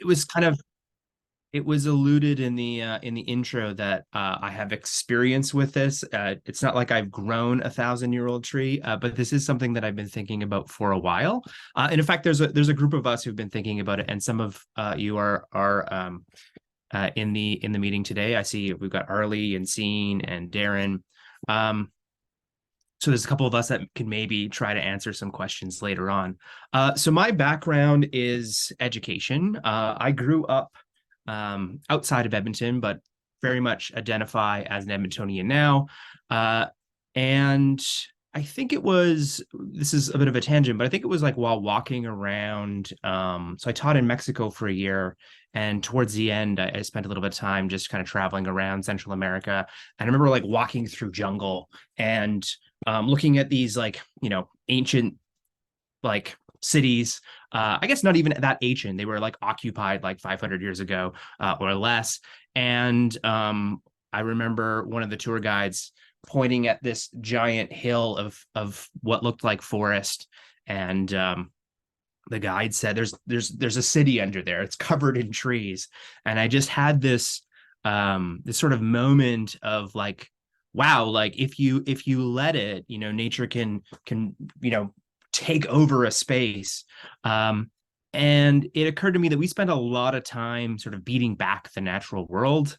it was kind of it was alluded in the intro that I have experience with this. It's not like I've grown 1,000-year-old tree, but this is something that I've been thinking about for a while. And in fact, there's a group of us who've been thinking about it, and some of you are in the meeting today. I see we've got Arlie and Scene and Darren. Um, so there's a couple of us that can maybe try to answer some questions later on. So my background is education. I grew up outside of Edmonton, but very much identify as an Edmontonian now. And I think this is a bit of a tangent, but I think it was like while walking around. So I taught in Mexico for a year. And towards the end, I spent a little bit of time just kind of traveling around Central America. And I remember like walking through jungle and looking at these like, ancient like cities. I guess not even that ancient. They were like occupied like 500 years ago or less. And I remember one of the tour guides pointing at this giant hill of what looked like forest, and the guide said, "There's a city under there. It's covered in trees." And I just had this sort of moment of like, wow, like if you let it, nature can take over a space. And it occurred to me that we spend a lot of time sort of beating back the natural world.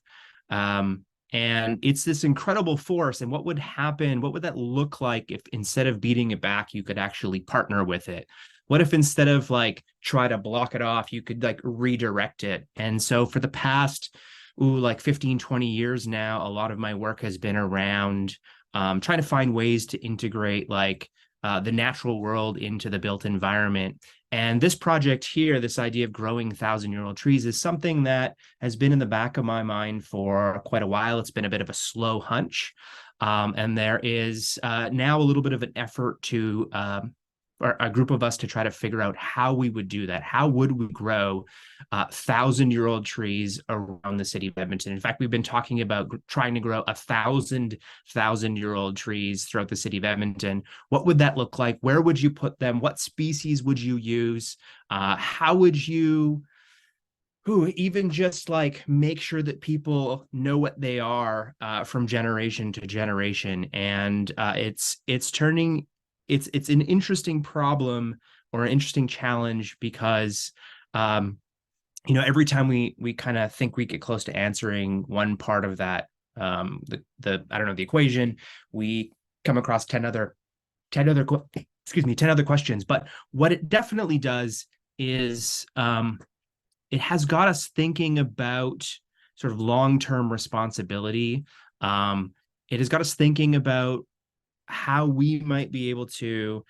And it's this incredible force. And what would happen? What would that look like if instead of beating it back, you could actually partner with it? What if instead of like try to block it off, you could like redirect it? And so for the past, like 15, 20 years now, a lot of my work has been around trying to find ways to integrate like the natural world into the built environment. And this project here, this idea of growing 1,000-year-old trees, is something that has been in the back of my mind for quite a while. It's been a bit of a slow hunch. And there is now a little bit of an effort to, or a group of us to try to figure out how we would do that. How would we grow 1,000-year-old trees around the city of Edmonton? In fact, we've been talking about trying to grow 1,000-year-old trees throughout the city of Edmonton. What would that look like? Where would you put them? What species would you use? How would you even just like make sure that people know what they are from generation to generation? And it's turning it's an interesting problem or an interesting challenge because every time we kind of think we get close to answering one part of that, the I don't know, the equation, we come across 10 other questions. But what it definitely does is it has got us thinking about sort of long-term responsibility. It has got us thinking about how we might be able to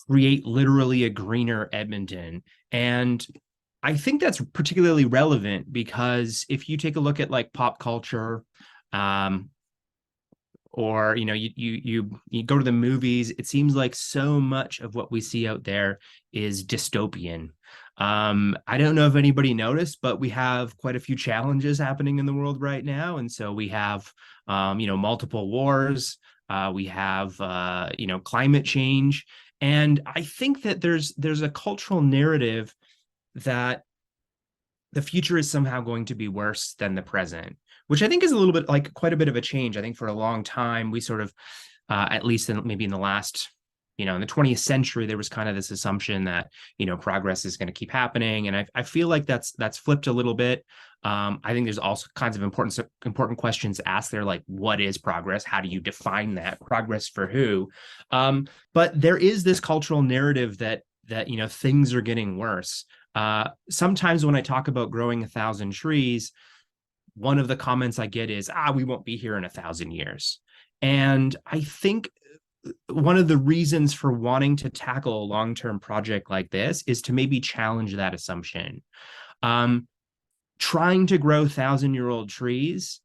create literally a greener Edmonton. And I think that's particularly relevant because if you take a look at like pop culture, or you go to the movies, it seems like so much of what we see out there is dystopian. I don't know if anybody noticed, but we have quite a few challenges happening in the world right now. And so we have multiple wars. We have climate change. And I think that there's a cultural narrative that the future is somehow going to be worse than the present, which I think is a little bit like quite a bit of a change. I think for a long time, we sort of, at least maybe in the last, in the 20th century, there was kind of this assumption that, progress is going to keep happening. And I feel like that's flipped a little bit. I think there's also kinds of important questions asked there, like what is progress? How do you define that? Progress for who? But there is this cultural narrative that things are getting worse. Sometimes when I talk about growing 1,000 trees, one of the comments I get is, we won't be here in 1,000 years. And I think one of the reasons for wanting to tackle a long-term project like this is to maybe challenge that assumption. Trying to grow 1,000-year-old trees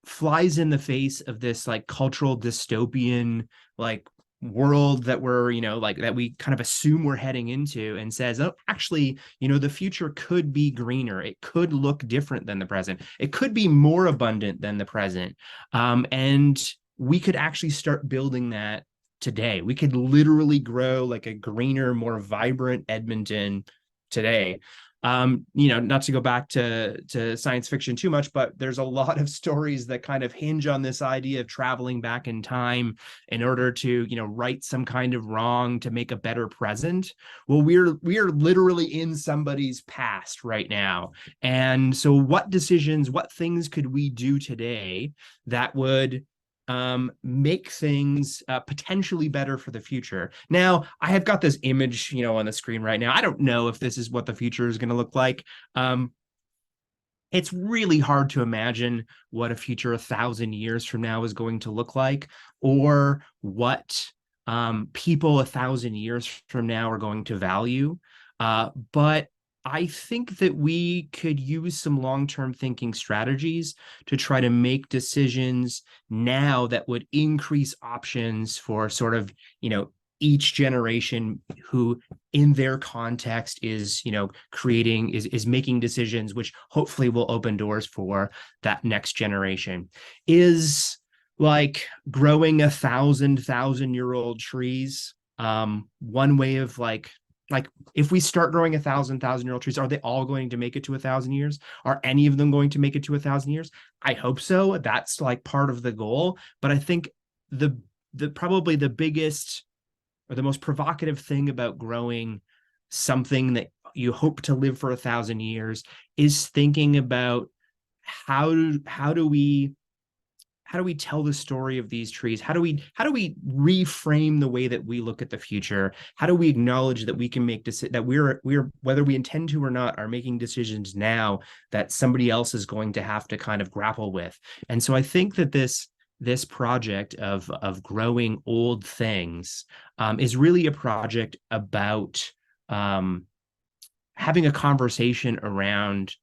flies in the face of this like cultural dystopian like world that we're like that we kind of assume we're heading into, and says, oh, actually the future could be greener, it could look different than the present, it could be more abundant than the present, and we could actually start building that today. We could literally grow like a greener, more vibrant Edmonton today. Not to go back to science fiction too much, but there's a lot of stories that kind of hinge on this idea of traveling back in time in order to, right some kind of wrong to make a better present. Well, we are literally in somebody's past right now. And so what things could we do today that would make things potentially better for the future? Now, I have got this image, on the screen right now. I don't know if this is what the future is going to look like. It's really hard to imagine what a future 1,000 years from now is going to look like, or what people 1,000 years from now are going to value. But I think that we could use some long-term thinking strategies to try to make decisions now that would increase options for sort of, each generation who in their context is, creating, is making decisions, which hopefully will open doors for that next generation. Is like growing 1,000-year-old trees one way of like if we start growing 1,000-year-old trees, are they all going to make it to 1,000 years? Are any of them going to make it to 1,000 years? I hope so. That's like part of the goal. But I think the probably the biggest or the most provocative thing about growing something that you hope to live for 1,000 years is thinking about how do we tell the story of these trees? How do we reframe the way that we look at the future? How do we acknowledge that we can make that we're whether we intend to or not are making decisions now that somebody else is going to have to kind of grapple with? And so I think that this project of growing old things is really a project about having a conversation around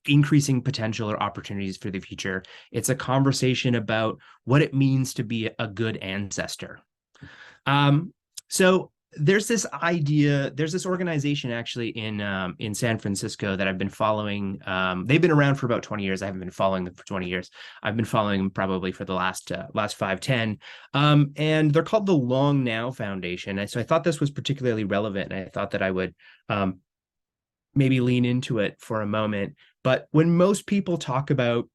increasing potential or opportunities for the future. It's a conversation about what it means to be a good ancestor. So there's this organization actually in San Francisco that I've been following. They've been around for about 20 years. I haven't been following them for 20 years. I've been following them probably for the last 5-10. And they're called the Long Now Foundation. And so I thought this was particularly relevant, and I thought that I would maybe lean into it for a moment. But when most people talk about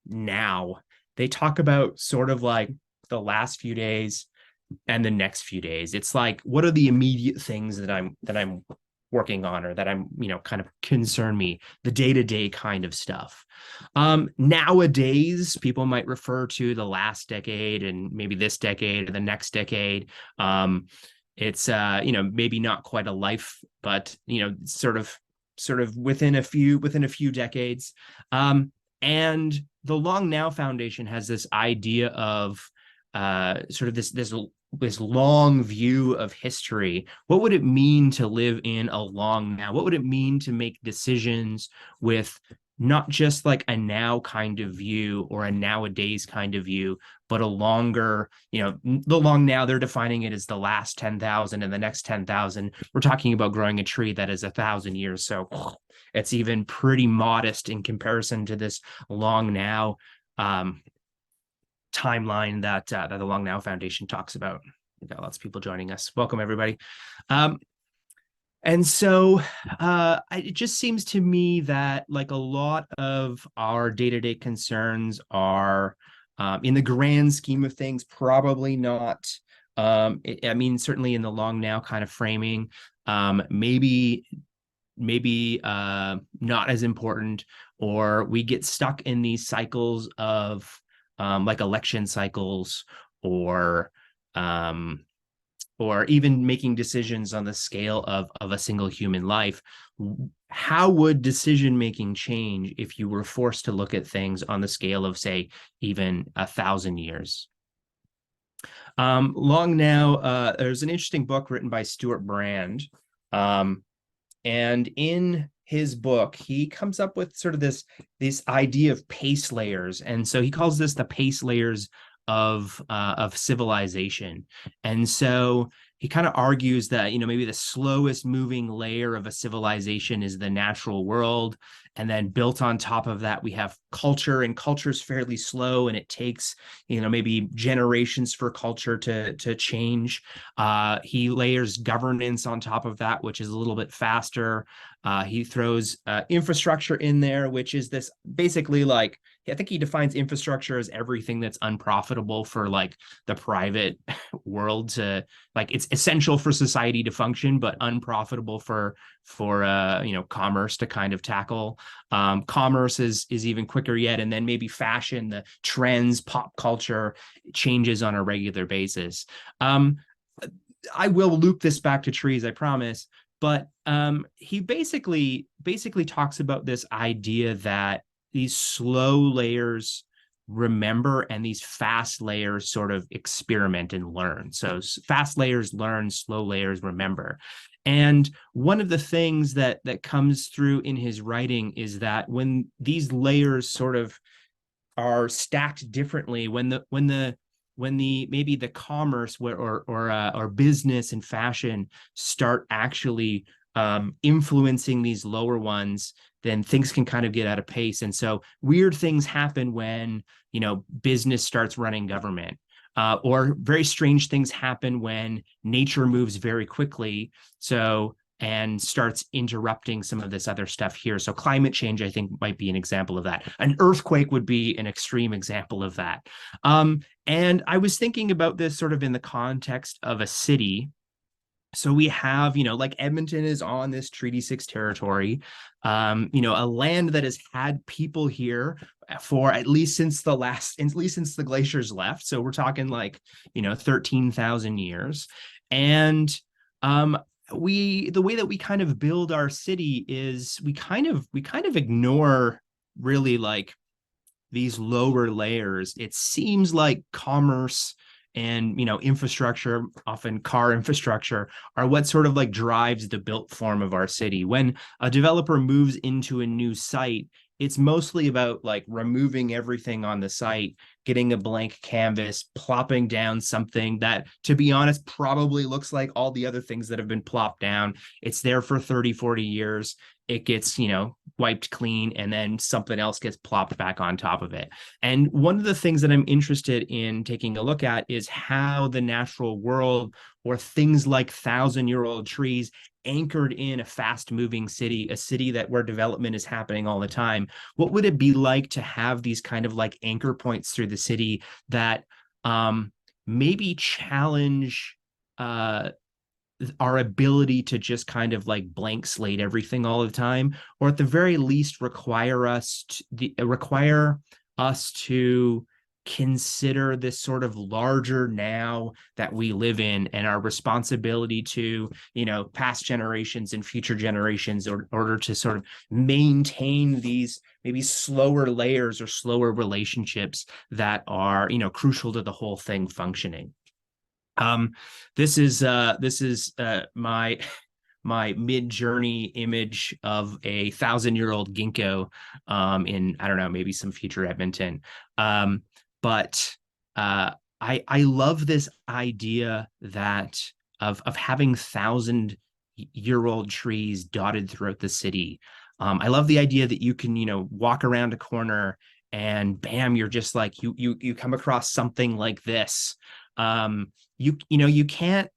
now, they talk about sort of like the last few days and the next few days. It's like, what are the immediate things that I'm working on, or that I'm, kind of concern me, the day-to-day kind of stuff. Nowadays, people might refer to the last decade and maybe this decade or the next decade. It's maybe not quite a life, but sort of within a few decades. And the Long Now Foundation has this idea of sort of this long view of history. What would it mean to live in a long now? What would it mean to make decisions with not just like a now kind of view or a nowadays kind of view, but a longer, the long now, they're defining it as the last 10,000 and the next 10,000. We're talking about growing a tree that is 1,000 years. So it's even pretty modest in comparison to this long now timeline that the Long Now Foundation talks about. We've got lots of people joining us. Welcome, everybody. And so it just seems to me that like a lot of our day-to-day concerns are, in the grand scheme of things, probably not. Certainly in the long now kind of framing, maybe not as important, or we get stuck in these cycles of like election cycles, or even making decisions on the scale of a single human life. How would decision-making change if you were forced to look at things on the scale of, say, even 1,000 years? Long now, there's an interesting book written by Stuart Brand. And in his book, he comes up with sort of this idea of pace layers. And so he calls this the pace layers of civilization. And so he kind of argues that, maybe the slowest moving layer of a civilization is the natural world. And then built on top of that, we have culture, and culture is fairly slow, and it takes, maybe generations for culture to change. He layers governance on top of that, which is a little bit faster. He throws infrastructure in there, which is this basically like, I think he defines infrastructure as everything that's unprofitable for like the private world to, like, it's essential for society to function, but unprofitable for commerce to kind of tackle. Commerce is even quicker yet, and then maybe fashion, the trends, pop culture changes on a regular basis. I will loop this back to trees, I promise. But he basically talks about this idea that these slow layers remember, and these fast layers sort of experiment and learn. So fast layers learn, slow layers remember. And one of the things that comes through in his writing is that when these layers sort of are stacked differently, when the maybe the commerce or business and fashion start actually influencing these lower ones, then things can kind of get out of pace. And so weird things happen when, business starts running government. Or very strange things happen when nature moves very quickly. And starts interrupting some of this other stuff here. So climate change, I think, might be an example of that. An earthquake would be an extreme example of that. And I was thinking about this sort of in the context of a city. So we have, like Edmonton is on this Treaty 6 territory, a land that has had people here for at least since the glaciers left. So we're talking like, 13,000 years. And the way that we kind of build our city is we kind of ignore really like these lower layers. It seems like commerce and infrastructure, often car infrastructure, are what sort of like drives the built form of our city. When a developer moves into a new site, it's mostly about like removing everything on the site, getting a blank canvas, plopping down something that, to be honest, probably looks like all the other things that have been plopped down. It's there for 30, 40 years. It gets, wiped clean, and then something else gets plopped back on top of it. And one of the things that I'm interested in taking a look at is how the natural world, or things like 1,000-year-old trees, anchored in a fast-moving city, a city where development is happening all the time. What would it be like to have these kind of like anchor points through the city that maybe challenge our ability to just kind of like blank slate everything all the time, or at the very least require us to consider this sort of larger now that we live in, and our responsibility to, past generations and future generations, in order to sort of maintain these maybe slower layers or slower relationships that are, crucial to the whole thing functioning. This is my mid-journey image of a 1,000-year-old ginkgo in, I don't know, maybe some future Edmonton. But I love this idea that of having 1,000-year-old trees dotted throughout the city. I love the idea that you can, walk around a corner and bam, you're just like, you come across something like this. You can't,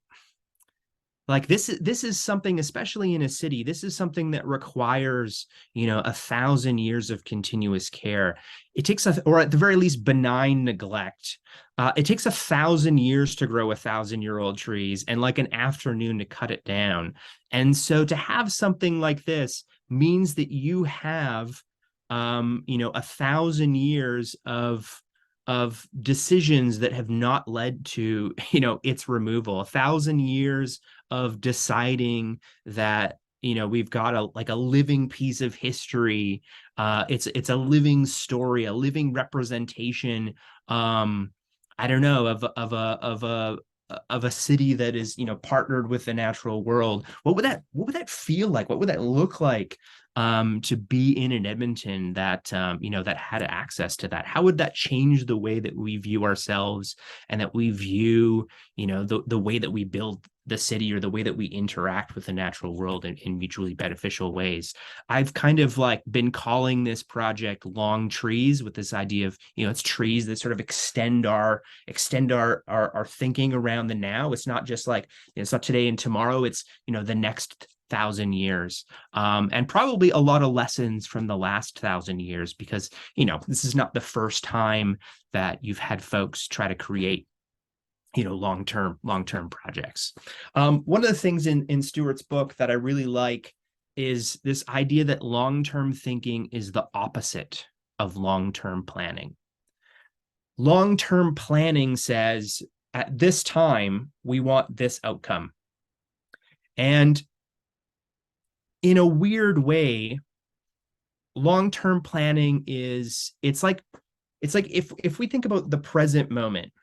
like, this is something, especially in a city, this is something that requires 1,000 years of continuous care. It takes or at the very least benign neglect. It takes 1,000 years to grow 1,000-year-old trees, and like an afternoon to cut it down. And so to have something like this means that you have 1,000 years of decisions that have not led to its removal, 1,000 years of deciding that we've got a living piece of history. It's a living story, a living representation, I don't know, of a city that is partnered with the natural world. What would that feel like? What would that look like to be in an Edmonton that that had access to that? How would that change the way that we view ourselves, and that we view the way that we build the city or the way that we interact with the natural world in mutually beneficial ways. I've kind of like been calling this project Long Trees, with this idea of, it's trees that sort of extend our thinking around the now. It's not just like, it's not today and tomorrow, it's, the next 1,000 years, and probably a lot of lessons from the last 1,000 years, because this is not the first time that you've had folks try to create long-term projects. One of the things in Stewart's book that I really like is this idea that long-term thinking is the opposite of long-term planning. Long-term planning says, at this time we want this outcome, and in a weird way, long-term planning is, it's like if we think about the present moment,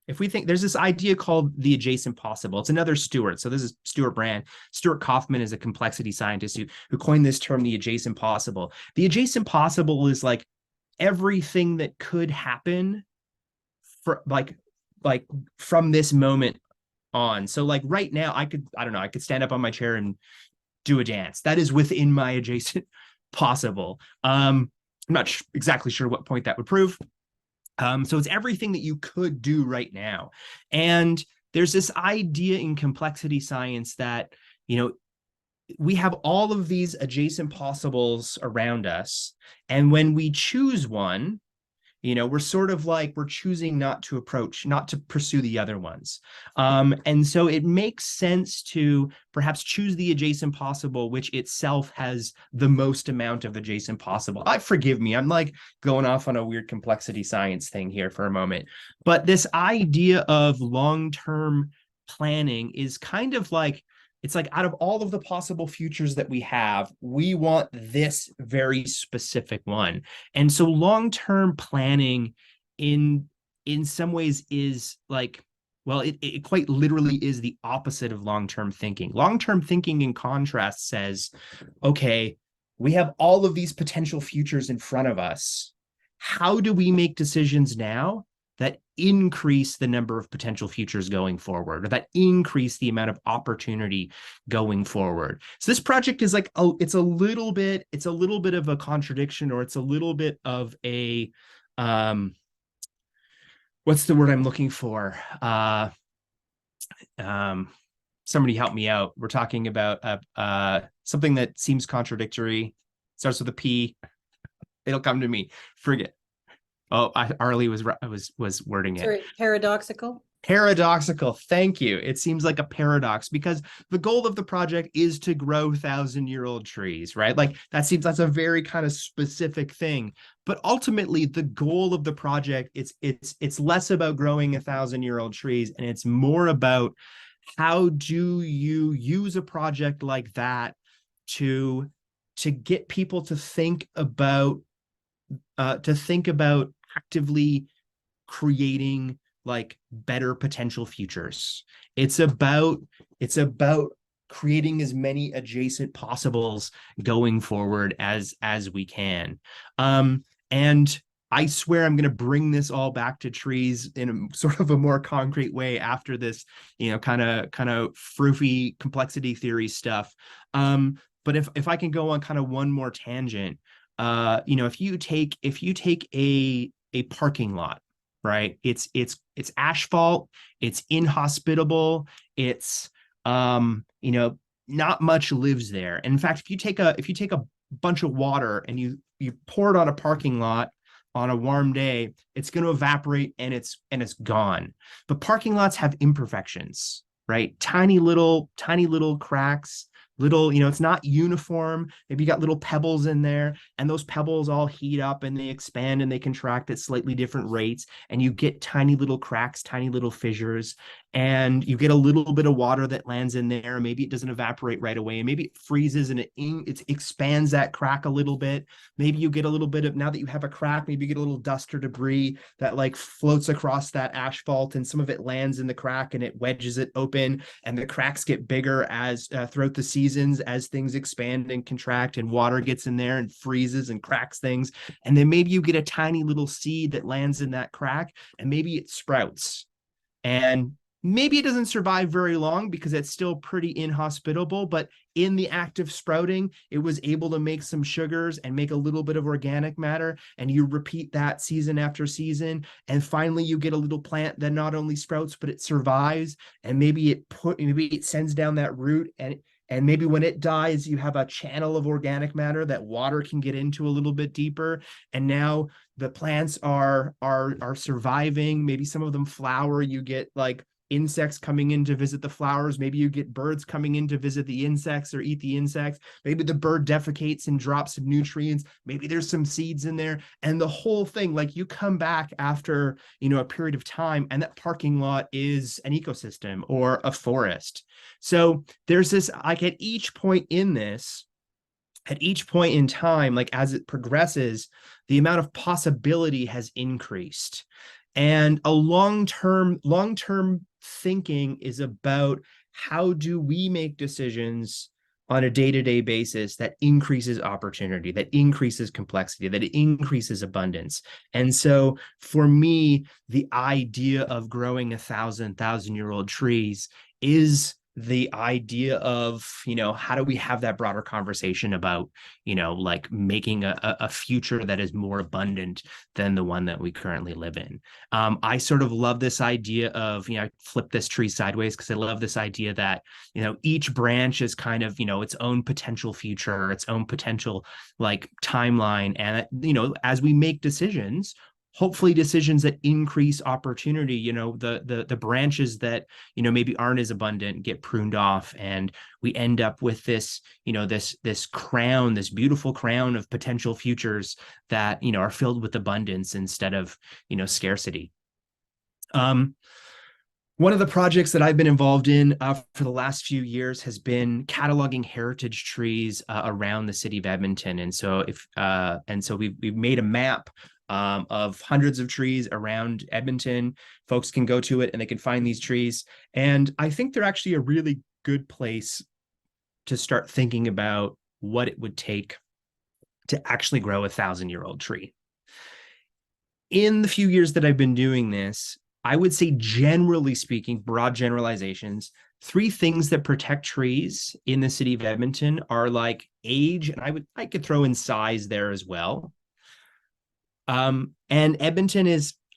if we think, there's this idea called the adjacent possible. It's another Stewart. So this is Stuart Brand. Stuart Kaufman is a complexity scientist who coined this term, the adjacent possible. The adjacent possible is like everything that could happen for like from this moment on. So like right now, I could stand up on my chair and do a dance. That is within my adjacent possible. I'm not exactly sure what point that would prove. So it's everything that you could do right now. And there's this idea in complexity science that, we have all of these adjacent possibles around us. And when we choose one, we're sort of like, we're choosing not to pursue the other ones. And so it makes sense to perhaps choose the adjacent possible, which itself has the most amount of adjacent possible. Forgive me, I'm like going off on a weird complexity science thing here for a moment. But this idea of long-term planning is kind of like, it's like, out of all of the possible futures that we have, we want this very specific one. And so long-term planning in some ways is like, well, it quite literally is the opposite of long-term thinking. Long-term thinking, in contrast, says, okay, we have all of these potential futures in front of us. How do we make decisions now that increase the number of potential futures going forward, or that increase the amount of opportunity going forward? So this project is like, it's a little bit of a contradiction, or it's a little bit of a, what's the word I'm looking for? Somebody help me out. We're talking about something that seems contradictory, starts with a P. It'll come to me. Forget. Oh, Arlie was wording it. Sorry, paradoxical. Paradoxical. Thank you. It seems like a paradox, because the goal of the project is to grow 1,000-year-old trees, right? Like that's a very kind of specific thing. But ultimately, the goal of the project, it's less about growing 1,000-year-old trees, and it's more about how do you use a project like that to get people to think about actively creating like better potential futures. It's about creating as many adjacent possibles going forward as we can. And I swear I'm going to bring this all back to trees in a sort of a more concrete way after this, kind of froofy complexity theory stuff. But if I can go on kind of one more tangent, if you take a parking lot, right? It's asphalt, it's inhospitable, it's not much lives there. And in fact, if you take a bunch of water and you pour it on a parking lot on a warm day, it's going to evaporate and it's gone. But parking lots have imperfections, right? Tiny little cracks, it's not uniform. Maybe you got little pebbles in there, and those pebbles all heat up and they expand and they contract at slightly different rates. And you get tiny little cracks, tiny little fissures, and you get a little bit of water that lands in there. Maybe it doesn't evaporate right away, and maybe it freezes and it expands that crack a little bit. Maybe you get a little bit of, now that you have a crack, maybe you get a little dust or debris that like floats across that asphalt, and some of it lands in the crack and it wedges it open, and the cracks get bigger as throughout the season, as things expand and contract and water gets in there and freezes and cracks things. And then maybe you get a tiny little seed that lands in that crack, and maybe it sprouts. And maybe it doesn't survive very long because it's still pretty inhospitable, but in the act of sprouting, it was able to make some sugars and make a little bit of organic matter. And you repeat that season after season. And finally, you get a little plant that not only sprouts, but it survives. And maybe it sends down that root, and maybe when it dies, you have a channel of organic matter that water can get into a little bit deeper. And now the plants are surviving. Maybe some of them flower. You get like insects coming in to visit the flowers. Maybe you get birds coming in to visit the insects or eat the insects. Maybe the bird defecates and drops some nutrients. Maybe there's some seeds in there. And the whole thing, like you come back after, a period of time, and that parking lot is an ecosystem or a forest. So there's this, like at each point in time, like as it progresses, the amount of possibility has increased. And a long-term thinking is about how do we make decisions on a day-to-day basis that increases opportunity, that increases complexity, that increases abundance. And so for me, the idea of growing 1,000-year-old trees is the idea of, how do we have that broader conversation about, like making a future that is more abundant than the one that we currently live in. I sort of love this idea of, I flip this tree sideways because I love this idea that, each branch is kind of, its own potential future, its own potential like timeline. And, as we make decisions, hopefully decisions that increase opportunity, the branches that, maybe aren't as abundant get pruned off, and we end up with this, this crown, this beautiful crown of potential futures that, are filled with abundance instead of, scarcity. One of the projects that I've been involved in for the last few years has been cataloging heritage trees around the city of Edmonton. And so we've made a map of hundreds of trees around Edmonton. Folks can go to it and they can find these trees. And I think they're actually a really good place to start thinking about what it would take to actually grow 1,000-year-old tree. In the few years that I've been doing this, I would say, generally speaking, broad generalizations, 3 things that protect trees in the city of Edmonton are like age, and I could throw in size there as well. And Edmonton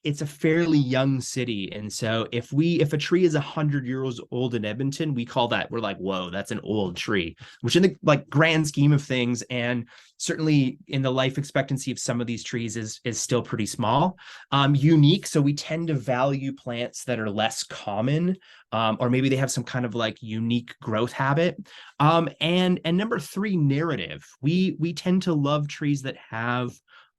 it's a fairly young city. And so if a tree is 100 years old in Edmonton, we're like, whoa, that's an old tree, which in the like grand scheme of things, and certainly in the life expectancy of some of these trees is still pretty small, unique. So we tend to value plants that are less common, or maybe they have some kind of like unique growth habit. And number 3, narrative. We tend to love trees that have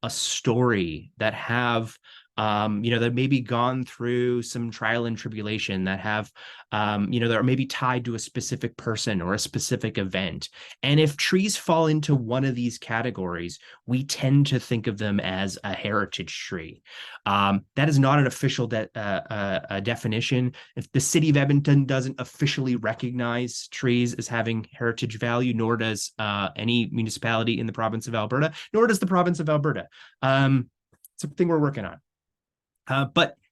a story, that have that maybe gone through some trial and tribulation, that have that are maybe tied to a specific person or a specific event. And if trees fall into one of these categories, we tend to think of them as a heritage tree. That is not an official definition. If the city of Edmonton doesn't officially recognize trees as having heritage value, nor does any municipality in the province of Alberta, nor does the province of Alberta. It's something we're working on.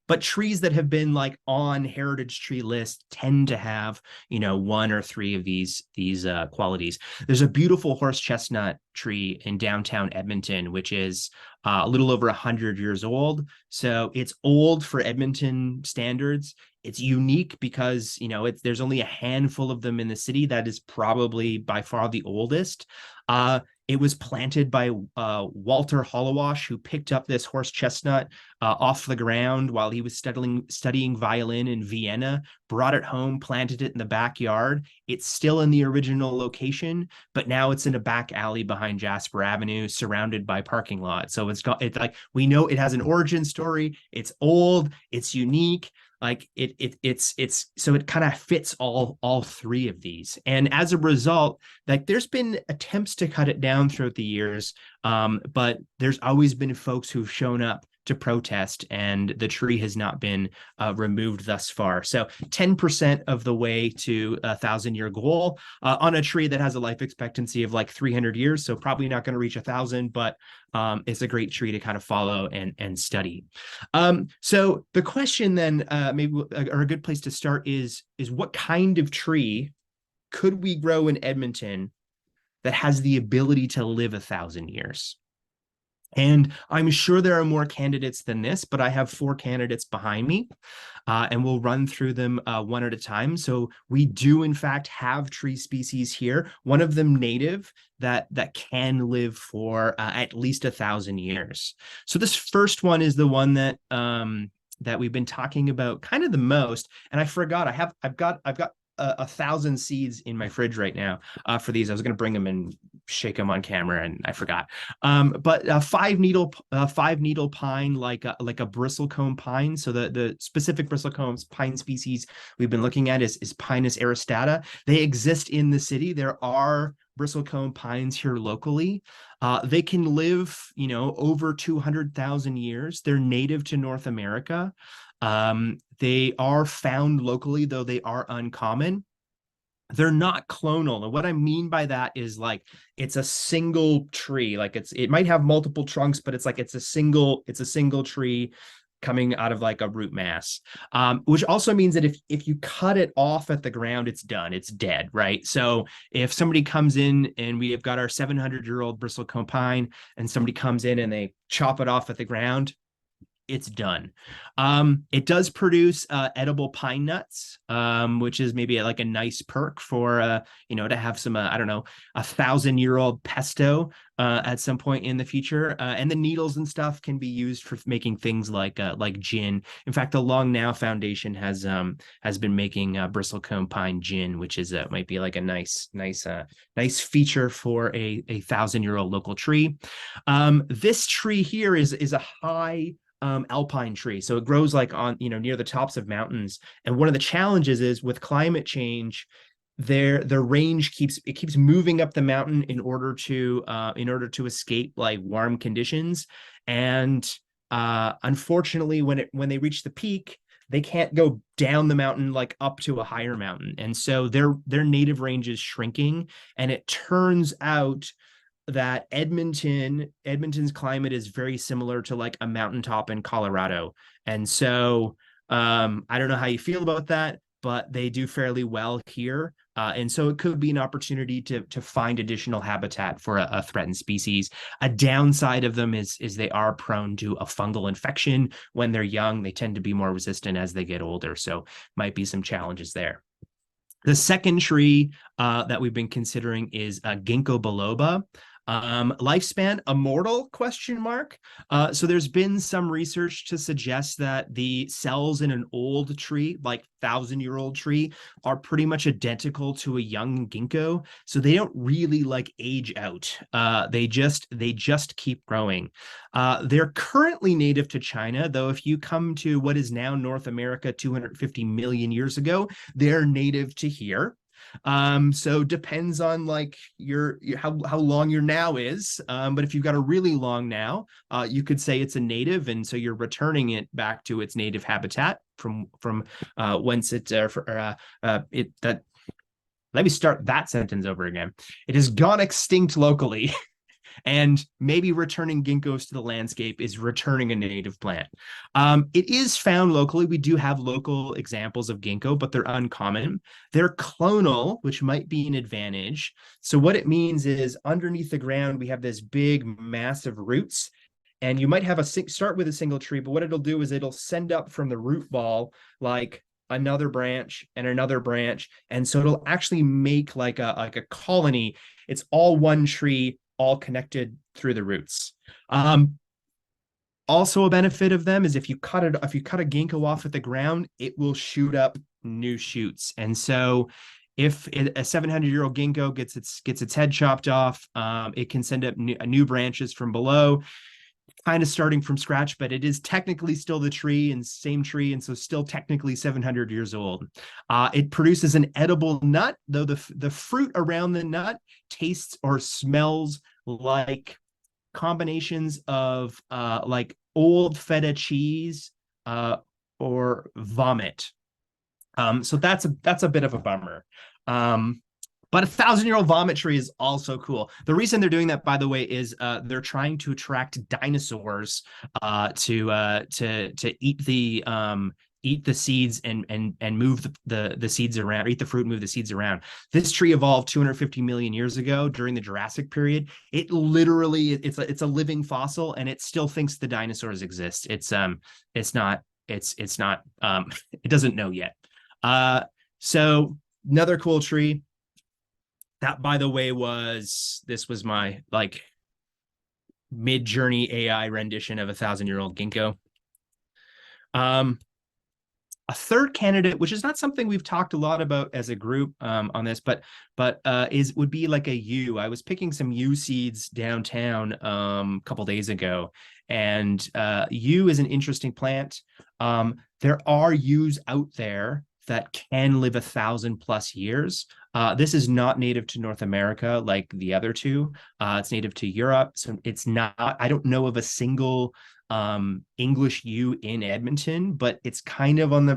But trees that have been like on heritage tree lists tend to have, 1 or 3 of these qualities. There's a beautiful horse chestnut tree in downtown Edmonton, which is a little over 100 years old. So it's old for Edmonton standards. It's unique because, there's only a handful of them in the city. That is probably by far the oldest. It was planted by Walter Hollowash, who picked up this horse chestnut off the ground while he was studying violin in Vienna, brought it home, planted it in the backyard. It's still in the original location, but now it's in a back alley behind Jasper Avenue, surrounded by parking lots. So it's like, we know it has an origin story. It's old, it's unique. Like it's so it kind of fits all 3 of these. And as a result, like there's been attempts to cut it down throughout the years, but there's always been folks who've shown up to protest, and the tree has not been removed thus far. So 10% of the way to a 1,000-year goal on a tree that has a life expectancy of like 300 years. So probably not going to reach 1,000, but it's a great tree to kind of follow and study. So the question then, maybe or a good place to start is what kind of tree could we grow in Edmonton that has the ability to live 1,000 years? And I'm sure there are more candidates than this, but I have 4 candidates behind me, and we'll run through them one at a time. So we do, in fact, have tree species here, one of them native, that can live for at least 1,000 years. So this first one is the one that that we've been talking about kind of the most. And I forgot, I've got 1,000 seeds in my fridge right now for these. I was going to bring them and shake them on camera, and I forgot. But five needle pine, like a bristlecone pine. So the specific bristlecone pine species we've been looking at is Pinus aristata. They exist in the city. There are bristlecone pines here locally. They can live, over 200,000 years. They're native to North America. They are found locally, though they are uncommon. They're not clonal. And what I mean by that is like it's a single tree. Like it might have multiple trunks, but it's a single tree coming out of like a root mass, which also means that if you cut it off at the ground, it's done. It's dead, right? So if somebody comes in and we have got our 700-year-old bristlecone pine, and somebody comes in and they chop it off at the ground, it's done. It does produce edible pine nuts, which is maybe like a nice perk for to have some I don't know, 1,000-year-old pesto at some point in the future. And the needles and stuff can be used for making things like gin. In fact, the Long Now Foundation has been making bristlecone pine gin, which is might be like a nice feature for a 1,000-year-old local tree. This tree here is a high alpine tree. So it grows like on, near the tops of mountains. And one of the challenges is with climate change, their range keeps moving up the mountain in order to escape like warm conditions. And unfortunately, when they reach the peak, they can't go down the mountain like up to a higher mountain. And so their native range is shrinking. And it turns out that Edmonton's climate is very similar to like a mountaintop in Colorado. And so I don't know how you feel about that, but they do fairly well here. And so it could be an opportunity to find additional habitat for a threatened species. A downside of them is they are prone to a fungal infection when they're young. They tend to be more resistant as they get older. So might be some challenges there. The second tree that we've been considering is Ginkgo biloba. Lifespan immortal ? So there's been some research to suggest that the cells in an old tree, like 1,000-year-old tree, are pretty much identical to a young ginkgo. So they don't really like age out. They just keep growing. They're currently native to China, though if you come to what is now North America 250 million years ago, they're native to here. So depends on like your how long your now is. But if you've got a really long now, you could say it's a native, and so you're returning it back to its native habitat from whence it that. Let me start that sentence over again. It has gone extinct locally. And maybe returning ginkgos to the landscape is returning a native plant. It is found locally. We do have local examples of ginkgo, but they're uncommon. They're clonal, which might be an advantage. So what it means is underneath the ground, we have this big, massive roots. And you might have start with a single tree, but what it'll do is it'll send up from the root ball like another branch and another branch. And so it'll actually make like a colony. It's all one tree, all connected through the roots. Also a benefit of them is if you cut a ginkgo off at the ground, it will shoot up new shoots. And so if a 700-year-old ginkgo gets its head chopped off, it can send up new branches from below, kind of starting from scratch, but it is technically still the tree and same tree, and so still technically 700 years old. It produces an edible nut, though the fruit around the nut tastes or smells like combinations of like old feta cheese, or vomit. So that's a bit of a bummer. Um, but 1,000-year-old vomit tree is also cool. The reason they're doing that, by the way, is they're trying to attract dinosaurs to eat the seeds and move the seeds around, eat the fruit, move the seeds around. This tree evolved 250 million years ago during the Jurassic period. It literally it's a living fossil, and it still thinks the dinosaurs exist. It's not it's not it doesn't know yet. So another cool tree that, by the way, this was my like mid-journey AI rendition of 1,000-year-old ginkgo. Um, a third candidate, which is not something we've talked a lot about as a group on this, but would be like a yew. I was picking some yew seeds downtown a couple days ago, and yew is an interesting plant. There are yews out there that can live 1,000+ years. This is not native to North America like the other two. It's native to Europe, so it's not. I don't know of a single English yew in Edmonton, but it's kind of on the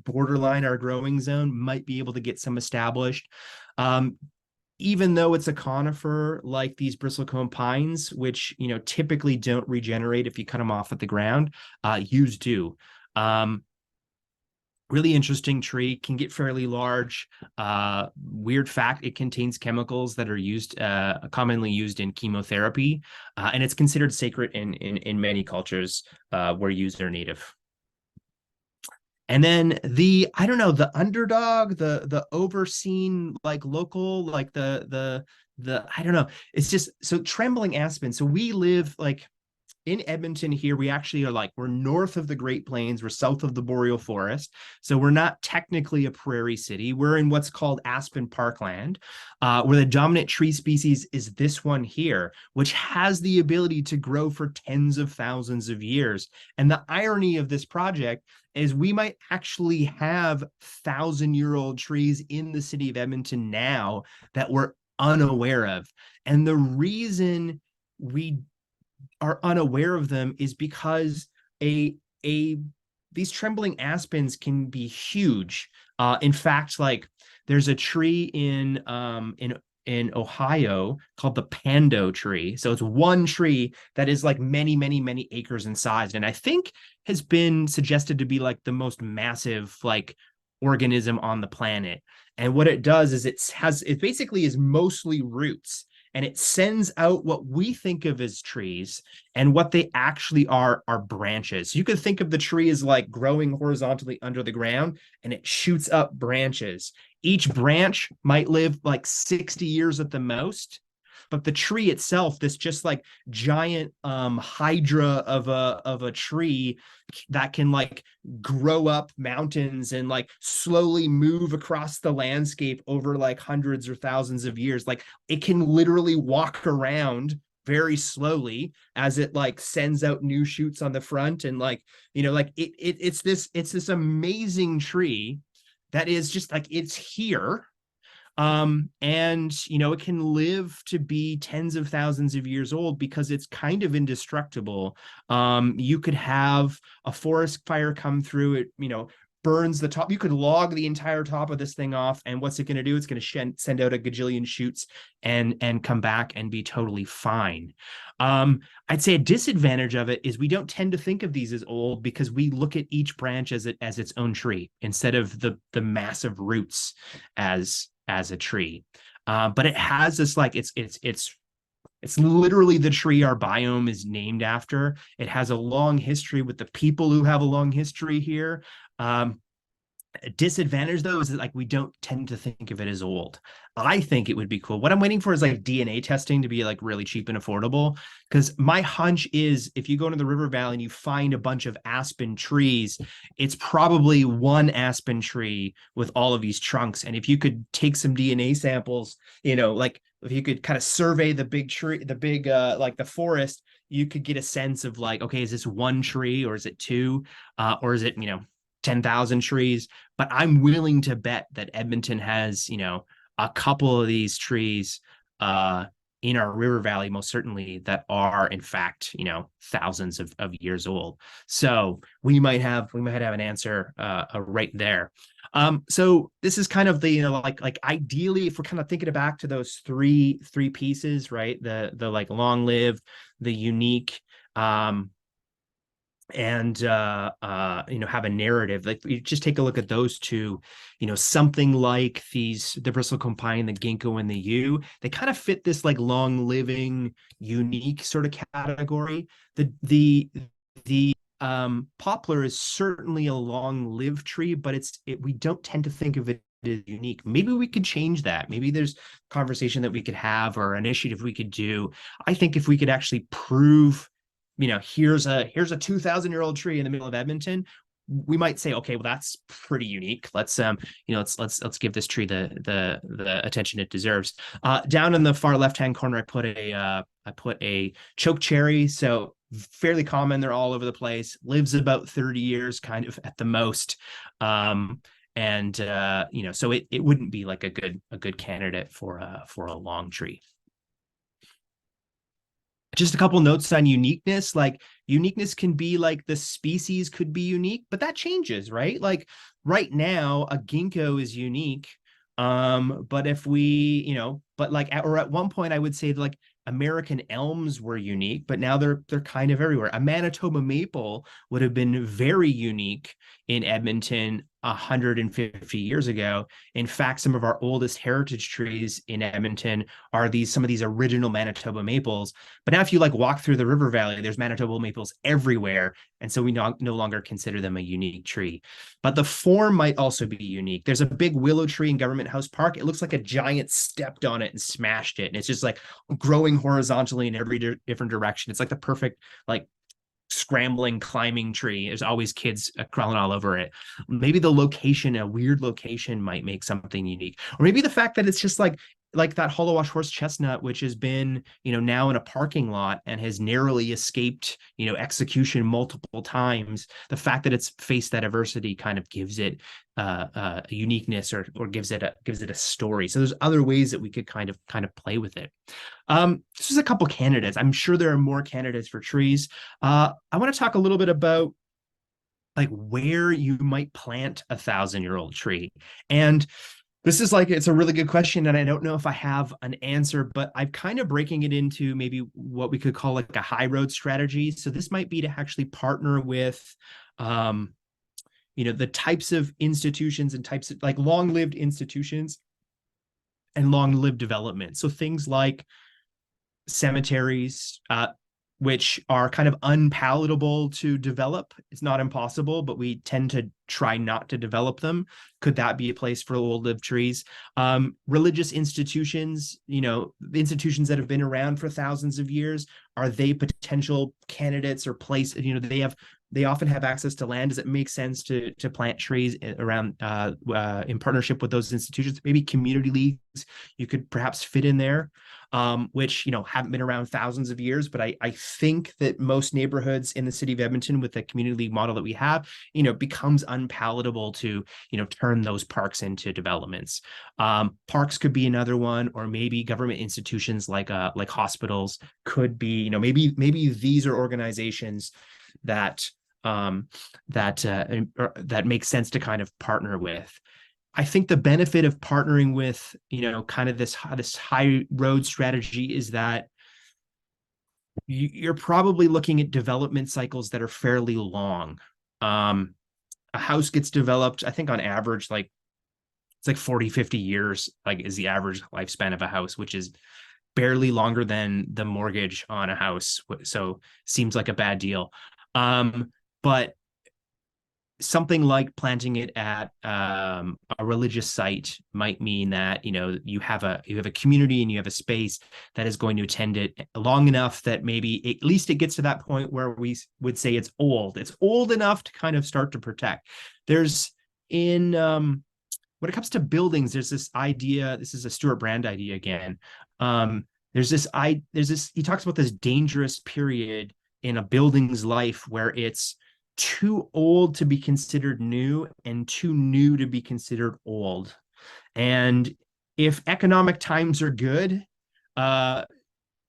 borderline. Our growing zone might be able to get some established. Even though it's a conifer like these bristlecone pines, which typically don't regenerate if you cut them off at the ground, yews do. Really interesting tree, can get fairly large. Weird fact, it contains chemicals that are commonly used in chemotherapy, and it's considered sacred in many cultures where yews are native. And then I don't know, the underdog, the overseen like local, like the I don't know. It's just so trembling aspen. So we live like in Edmonton here, we actually we're north of the Great Plains, we're south of the boreal forest. So we're not technically a prairie city. We're in what's called aspen parkland, where the dominant tree species is this one here, which has the ability to grow for tens of thousands of years. And the irony of this project is we might actually have 1,000-year-old trees in the city of Edmonton now that we're unaware of. And the reason we are unaware of them is because these trembling aspens can be huge. In fact, like there's a tree in Ohio called the pando tree. So it's one tree that is like many, many, many acres in size, and I think has been suggested to be like the most massive like organism on the planet. And what it does is it basically is mostly roots, and it sends out what we think of as trees, and what they actually are branches. You could think of the tree as like growing horizontally under the ground, and it shoots up branches. Each branch might live like 60 years at the most, but the tree itself, this just like giant hydra of a tree that can like grow up mountains and like slowly move across the landscape over like hundreds or thousands of years. Like it can literally walk around very slowly as it like sends out new shoots on the front, and like like it's this amazing tree that is just like it's here. And it can live to be tens of thousands of years old because it's kind of indestructible. You could have a forest fire come through it, burns the top. You could log the entire top of this thing off, and what's it going to do? It's going to send out a gajillion shoots and come back and be totally fine. I'd say a disadvantage of it is we don't tend to think of these as old because we look at each branch as its own tree instead of the massive roots as a tree. But it has this like it's literally the tree our biome is named after. It has a long history with the people who have a long history here. A disadvantage though is that like we don't tend to think of it as old. I think it would be cool. What I'm waiting for is like DNA testing to be like really cheap and affordable, because my hunch is if you go into the river valley and you find a bunch of aspen trees, it's probably one aspen tree with all of these trunks. And if you could take some DNA samples, like if you could kind of survey the big tree, the big like the forest, you could get a sense of like, okay, is this one tree or is it two, or is it 10,000 trees? But I'm willing to bet that Edmonton has, a couple of these trees in our river valley, most certainly, that are in fact, thousands of years old. So we might have an answer right there. So this is kind of the, like ideally, if we're kind of thinking back to those three pieces, right? The like long lived, the unique, and have a narrative. Like, you just take a look at those two, something like the bristlecone pine, the ginkgo, and the yew, they kind of fit this like long living unique sort of category. The poplar is certainly a long lived tree, but we don't tend to think of it as unique. Maybe we could change that. Maybe there's conversation that we could have, or initiative we could do. I think if we could actually prove, here's a 2,000-year-old tree in the middle of Edmonton, we might say, okay, well, that's pretty unique. Let's give this tree the attention it deserves. Down in the far left-hand corner, I put a choke cherry. So fairly common. They're all over the place. Lives about 30 years, kind of at the most. And so it wouldn't be like a good candidate for a long tree. Just a couple notes on uniqueness. Like, uniqueness can be like the species could be unique, but that changes, right? Like, right now a ginkgo is unique, but if we, but like at one point I would say like American elms were unique, but now they're kind of everywhere. A Manitoba maple would have been very unique in Edmonton 150 years ago. In fact, some of our oldest heritage trees in Edmonton are some of these original Manitoba maples. But now if you like walk through the river valley, there's Manitoba maples everywhere. And so we no longer consider them a unique tree. But the form might also be unique. There's a big willow tree in Government House Park. It looks like a giant stepped on it and smashed it. And it's just like growing horizontally in every different direction. It's like the perfect, like, scrambling climbing tree. There's always kids crawling all over it. Maybe a weird location might make something unique. Or maybe the fact that it's just like that hollow wash horse chestnut, which has been, now in a parking lot and has narrowly escaped, execution multiple times. The fact that it's faced that adversity kind of gives it a uniqueness, or gives it a story. So there's other ways that we could kind of play with it. This is a couple candidates. I'm sure there are more candidates for trees. I want to talk a little bit about like where you might plant a 1,000-year-old tree. And this is like, it's a really good question, and I don't know if I have an answer, but I'm kind of breaking it into maybe what we could call like a high road strategy. So this might be to actually partner with, the types of institutions and types of like long-lived institutions and long-lived development. So things like cemeteries, which are kind of unpalatable to develop. It's not impossible, but we tend to try not to develop them. Could that be a place for old-lived trees? Religious institutions, the institutions that have been around for thousands of years, are they potential candidates or places? They often have access to land. Does it make sense to plant trees around in partnership with those institutions? Maybe community leagues you could perhaps fit in there, which haven't been around thousands of years. But I think that most neighborhoods in the city of Edmonton, with the community league model that we have, becomes unpalatable to turn those parks into developments. Parks could be another one, or maybe government institutions like hospitals could be. Maybe these are organizations that make sense to kind of partner with. I think the benefit of partnering with, kind of this high road strategy is that you're probably looking at development cycles that are fairly long. A house gets developed, I think on average, like it's like 40, 50 years, like is the average lifespan of a house, which is barely longer than the mortgage on a house. So seems like a bad deal. But something like planting it at a religious site might mean that you have a community and you have a space that is going to attend it long enough that maybe at least it gets to that point where we would say it's old enough to kind of start to protect. There's when it comes to buildings, there's this idea. This is a Stuart Brand idea again. He talks about this dangerous period in a building's life where it's too old to be considered new and too new to be considered old. And if economic times are good,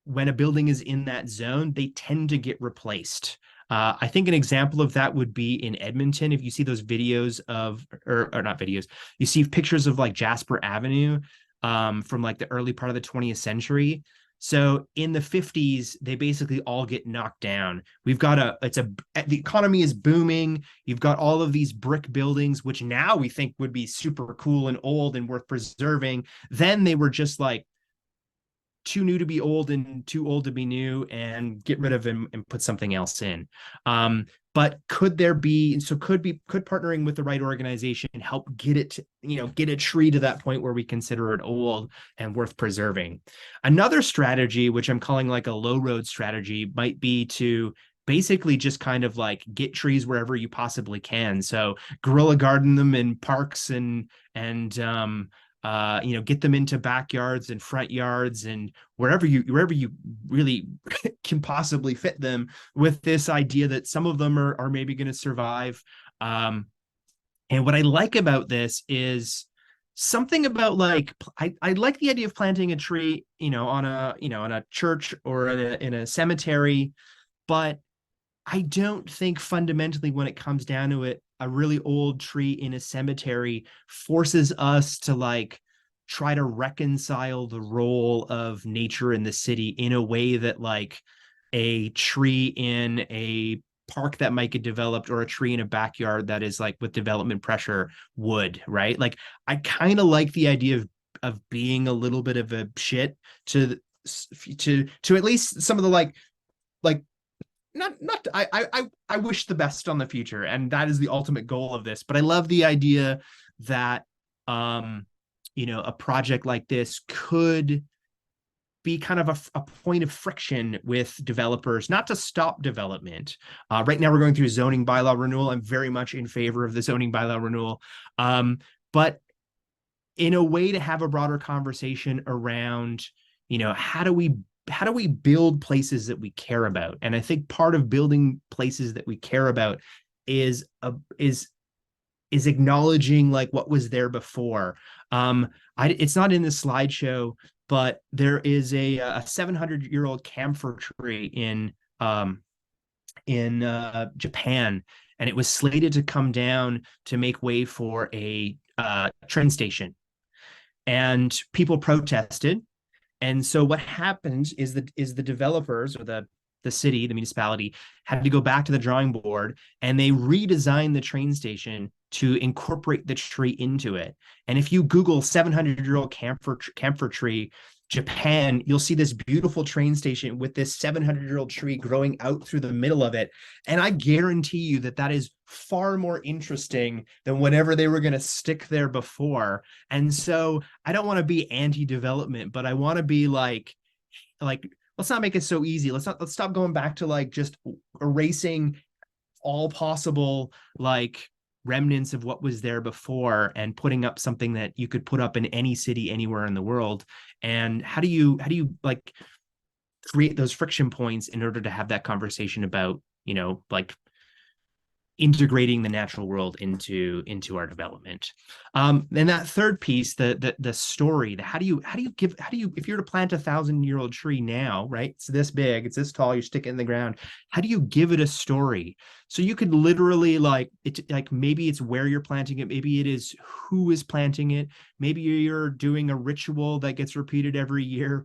when a building is in that zone, they tend to get replaced. I think an example of that would be in Edmonton. If you see those videos of, or not videos, you see pictures of like Jasper Avenue from like the early part of the 20th century. So in the 50s, they basically all get knocked down. The economy is booming. You've got all of these brick buildings, which now we think would be super cool and old and worth preserving. Then they were just like too new to be old and too old to be new, and get rid of him and put something else in. But could partnering with the right organization help get a tree to that point where we consider it old and worth preserving? Another strategy, which I'm calling like a low road strategy, might be to basically just kind of like get trees wherever you possibly can. So guerrilla garden them in parks and get them into backyards and front yards and wherever you really can possibly fit them, with this idea that some of them are maybe going to survive. And what I like about this is something about like I like the idea of planting a tree, on a church or in a cemetery, but I don't think fundamentally, when it comes down to it, a really old tree in a cemetery forces us to like try to reconcile the role of nature in the city in a way that like a tree in a park that might get developed, or a tree in a backyard that is like with development pressure would, right? Like I kind of like the idea of being a little bit of a shit to at least some of the like not I wish the best on the future, and that is the ultimate goal of this. But I love the idea that a project like this could be kind of a point of friction with developers, not to stop development. Right now we're going through zoning bylaw renewal. I'm very much in favor of the zoning bylaw renewal, but in a way to have a broader conversation around, how do we build places that we care about? And I think part of building places that we care about is acknowledging like what was there before. It's not in the slideshow, but there is a 700-year-old camphor tree in Japan, and it was slated to come down to make way for a train station, and people protested. And so what happened is the developers, or the city, the municipality, had to go back to the drawing board, and they redesigned the train station to incorporate the tree into it. And if you Google 700-year-old camphor tree, Japan, you'll see this beautiful train station with this 700-year-old tree growing out through the middle of it. And I guarantee you that is far more interesting than whatever they were going to stick there before. And so I don't want to be anti-development, but I want to be like, let's not make it so easy. Let's stop going back to like just erasing all possible like remnants of what was there before, and putting up something that you could put up in any city anywhere in the world. And how do you like create those friction points in order to have that conversation about, like integrating the natural world into our development? And that third piece, the story, if you were to plant 1,000-year-old tree now, right? It's this big, it's this tall, you stick it in the ground. How do you give it a story? So you could literally maybe it's where you're planting it, maybe it is who is planting it, maybe you're doing a ritual that gets repeated every year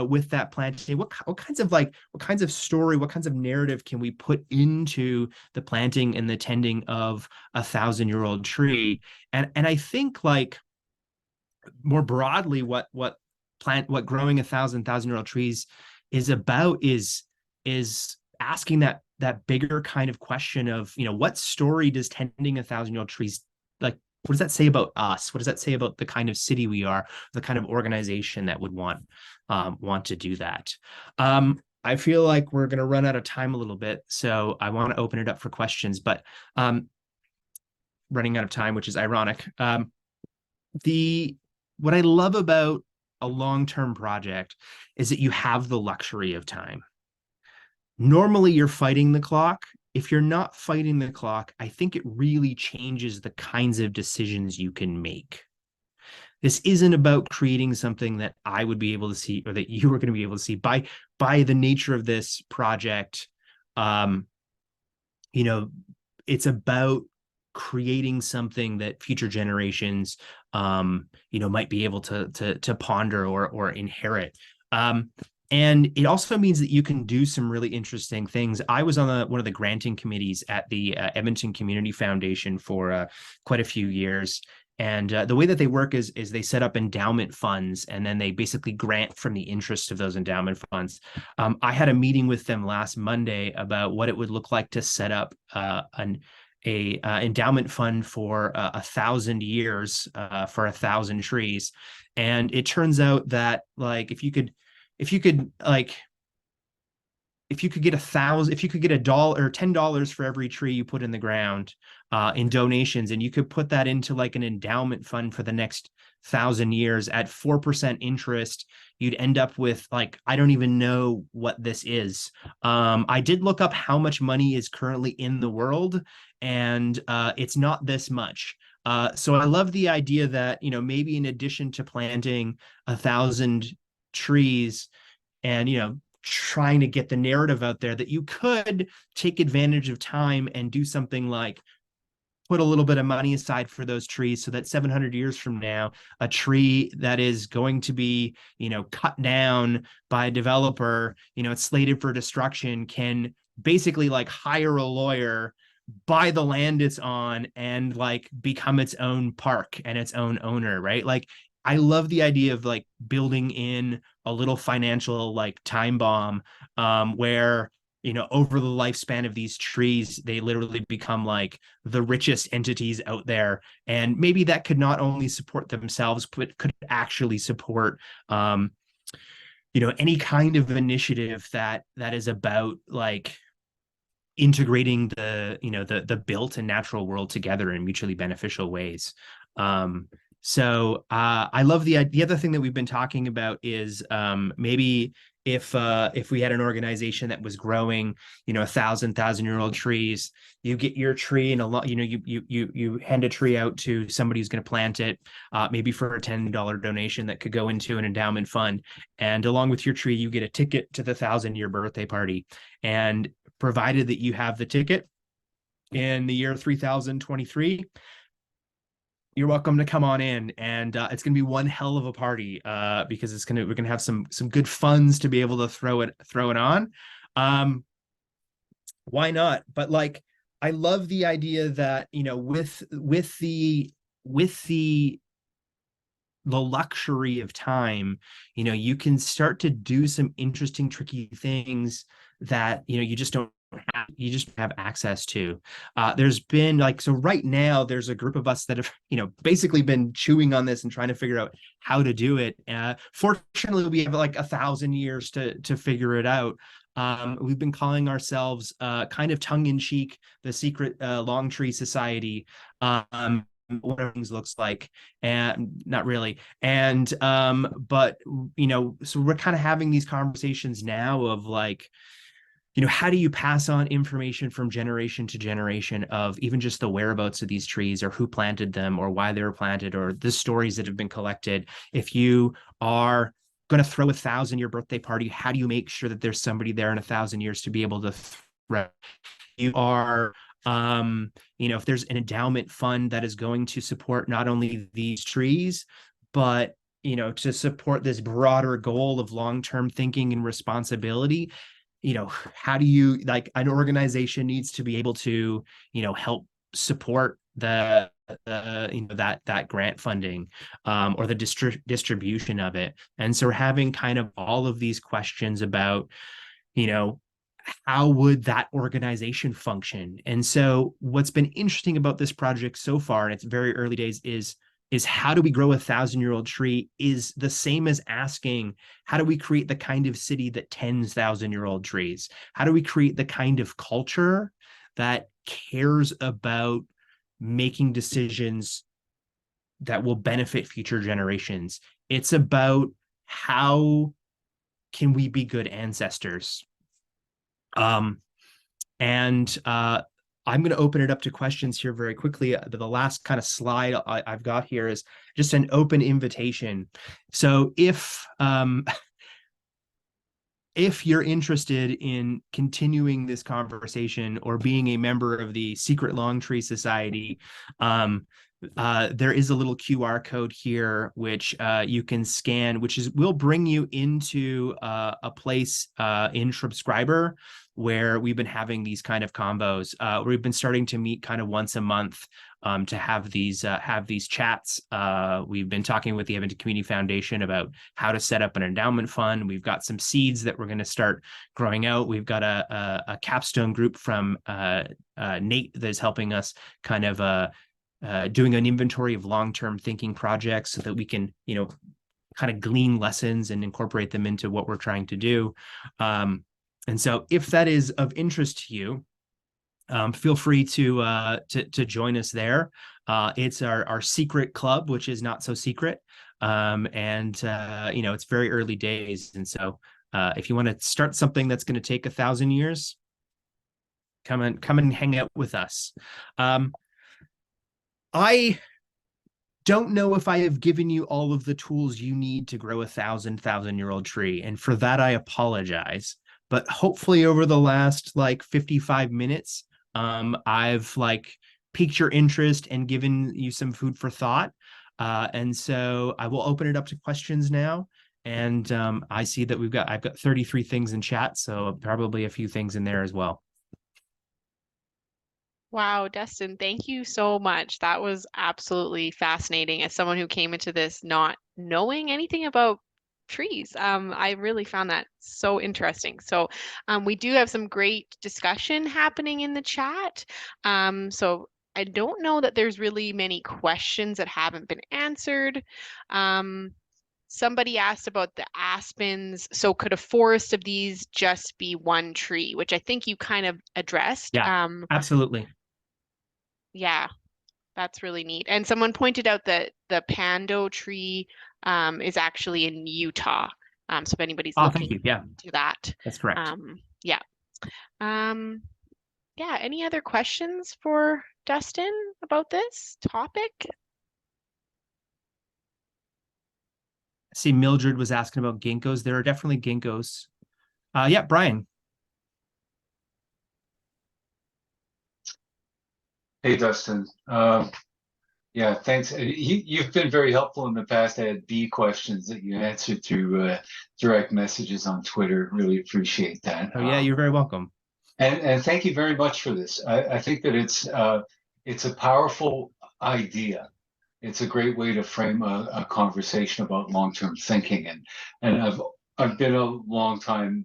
with that planting. What kinds of story, what kinds of narrative can we put into the planting and the tending of 1,000-year-old tree? And I think like more broadly, what growing 1,000-year-old trees is about is asking that bigger kind of question of, what story does tending 1,000-year-old trees, like, what does that say about us? What does that say about the kind of city we are, the kind of organization that would want to do that? I feel like we're going to run out of time a little bit, so I want to open it up for questions, but running out of time, which is ironic. What I love about a long-term project is that you have the luxury of time. Normally you're fighting the clock. If you're not fighting the clock, I think it really changes the kinds of decisions you can make. This isn't about creating something that I would be able to see or that you were going to be able to see by the nature of this project. Um, you know, it's about creating something that future generations might be able to ponder or inherit. And it also means that you can do some really interesting things. I was on one of the granting committees at the Edmonton Community Foundation for quite a few years. And the way that they work is they set up endowment funds, and then they basically grant from the interest of those endowment funds. I had a meeting with them last Monday about what it would look like to set up an a endowment fund for 1,000 years for 1,000 trees. And it turns out that like if you could like if you could get if you could get $1 or $10 for every tree you put in the ground in donations, and you could put that into like an endowment fund for the next 1,000 years at 4% interest, you'd end up with like, I don't even know what this is. I did look up how much money is currently in the world, and it's not this much. So I love the idea that, maybe in addition to planting 1,000 trees and, trying to get the narrative out there, that you could take advantage of time and do something like put a little bit of money aside for those trees, so that 700 years from now, a tree that is going to be, cut down by a developer, it's slated for destruction, can basically like hire a lawyer, buy the land it's on, and like become its own park and its own owner, right? Like, I love the idea of like building in a little financial like time bomb, where over the lifespan of these trees, they literally become like the richest entities out there. And maybe that could not only support themselves, but could actually support, any kind of initiative that is about like integrating the built and natural world together in mutually beneficial ways. So I love the other thing that we've been talking about is maybe if we had an organization that was growing 1,000-year-old trees, you get your tree and a lot, you hand a tree out to somebody who's going to plant it, maybe for a $10 donation that could go into an endowment fund, and along with your tree you get a ticket to the 1,000-year birthday party. And provided that you have the ticket in the year 3023, you're welcome to come on in, and it's going to be one hell of a party, because we're going to have some good funds to be able to throw it on. Why not? But like, I love the idea that, with the luxury of time, you can start to do some interesting, tricky things that, you just have access to. There's been like, so right now there's a group of us that have, basically been chewing on this and trying to figure out how to do it. Fortunately, we have like 1,000 years to figure it out. We've been calling ourselves kind of tongue in cheek, the Secret Long Tree Society. What things looks like, and not really. And but so we're kind of having these conversations now of like, how do you pass on information from generation to generation of even just the whereabouts of these trees, or who planted them, or why they were planted, or the stories that have been collected. If you are going to throw 1,000-year birthday party, how do you make sure that there's somebody there in 1,000 years to be able to throw? You are, if there's an endowment fund that is going to support not only these trees, but to support this broader goal of long-term thinking and responsibility, how do you, like, an organization needs to be able to help support that grant funding, or the distribution of it. And so we're having kind of all of these questions about how would that organization function. And so what's been interesting about this project so far, and it's very early days, is how do we grow 1,000-year-old tree is the same as asking, how do we create the kind of city that tends 1,000-year-old trees? How do we create the kind of culture that cares about making decisions that will benefit future generations? It's about how can we be good ancestors? And I'm going to open it up to questions here very quickly. The last kind of slide I've got here is just an open invitation. So if you're interested in continuing this conversation or being a member of the Secret Long Tree Society, there is a little QR code here which you can scan, which will bring you into a place in Shrubscriber where we've been having these kind of combos. We've been starting to meet kind of once a month to have these chats. We've been talking with the Edmonton Community Foundation about how to set up an endowment fund. We've got some seeds that we're going to start growing out. We've got a capstone group from Nate that's helping us kind of doing an inventory of long-term thinking projects so that we can, kind of glean lessons and incorporate them into what we're trying to do. And so if that is of interest to you, feel free to join us there. It's our secret club, which is not so secret. It's very early days. And so if you want to start something that's going to take 1,000 years, come and hang out with us. I don't know if I have given you all of the tools you need to grow a 1,000-year-old tree. And for that, I apologize. But hopefully over the last 55 minutes, I've piqued your interest and given you some food for thought. And so I will open it up to questions now. And I see that I've got 33 things in chat, so probably a few things in there as well. Wow, Dustin, thank you so much. That was absolutely fascinating. As someone who came into this not knowing anything about trees, I really found that so interesting. So we do have some great discussion happening in the chat. So I don't know that there's really many questions that haven't been answered. Somebody asked about the aspens. So could a forest of these just be one tree, which I think you kind of addressed. Yeah, absolutely. Yeah, that's really neat. And someone pointed out that the pando tree is actually in Utah. So if anybody's Thank you. looking Yeah, to that. that's correct. Yeah. Yeah, any other questions for Dustin about this topic? See, Mildred was asking about ginkgos. There are definitely ginkgos. Yeah, Brian. Hey, Dustin. Yeah, thanks. You've been very helpful in the past. I had bee questions that you answered through direct messages on Twitter. Really appreciate that. Oh, yeah, you're very welcome. And thank you very much for this. I think that it's a powerful idea. It's a great way to frame a conversation about long-term thinking. And I've been a long time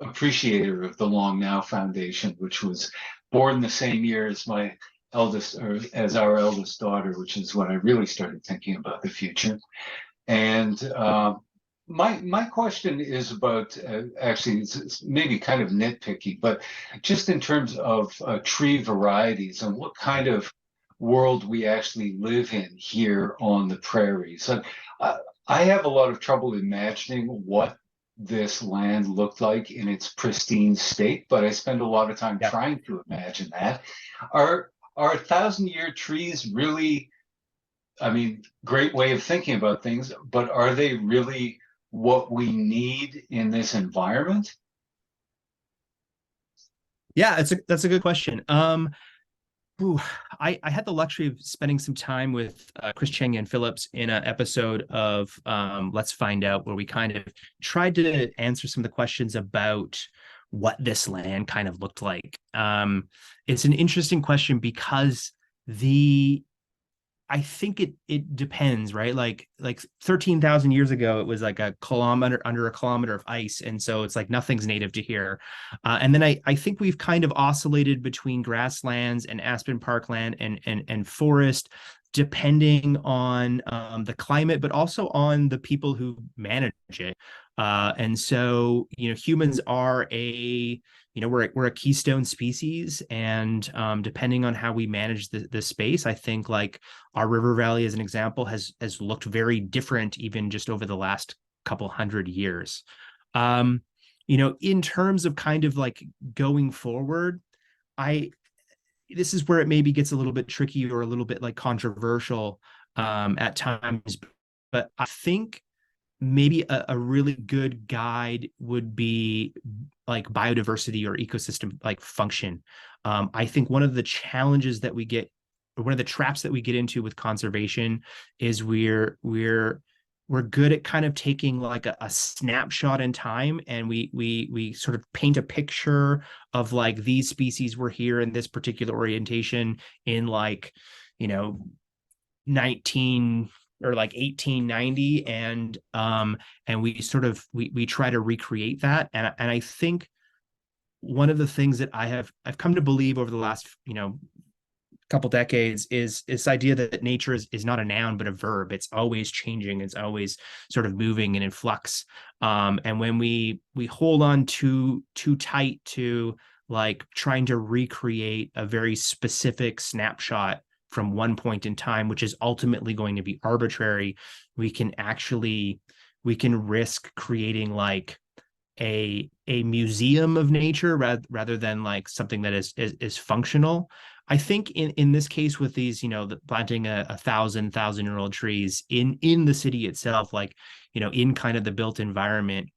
appreciator of the Long Now Foundation, which was born the same year as my eldest, or as our eldest daughter, which is when I really started thinking about the future. And my question is about actually it's maybe kind of nitpicky, but just in terms of tree varieties and what kind of world we actually live in here on the prairies. So, I have a lot of trouble imagining what this land looked like in its pristine state, but I spend a lot of time trying to imagine that. Are 1,000-year trees really, I mean, great way of thinking about things, but are they really what we need in this environment? Yeah, that's a good question. I had the luxury of spending some time with Chris Cheng and Phillips in an episode of Let's Find Out, where we kind of tried to answer some of the questions about what this land kind of looked like. It's an interesting question because I think it depends, right? Like 13,000 years ago, it was like under a kilometer of ice, and so it's like nothing's native to here. And then I think we've kind of oscillated between grasslands and aspen parkland and forest, depending on the climate, but also on the people who manage it. And so humans are we're a keystone species, and depending on how we manage the space, I think like our river valley, as an example, has looked very different even just over the last couple hundred years. In terms of kind of like going forward, I this is where it maybe gets a little bit tricky or a little bit like controversial at times. But I think maybe a really good guide would be like biodiversity or ecosystem like function. I think one of the challenges that we get, or one of the traps that we get into with conservation, is we're good at kind of taking like a snapshot in time, and we sort of paint a picture of like these species were here in this particular orientation in like, you know, 19 or like 1890, and we sort of we try to recreate that. And I think one of the things that I've come to believe over the last, you know, couple decades is this idea that nature is not a noun but a verb. It's always changing, it's always sort of moving and in flux. And when we hold on too tight to like trying to recreate a very specific snapshot from one point in time, which is ultimately going to be arbitrary, we can risk creating like a museum of nature rather than like something that is functional. I think in this case with these, you know, planting a thousand year old trees in the city itself, like, you know, in kind of the built environment,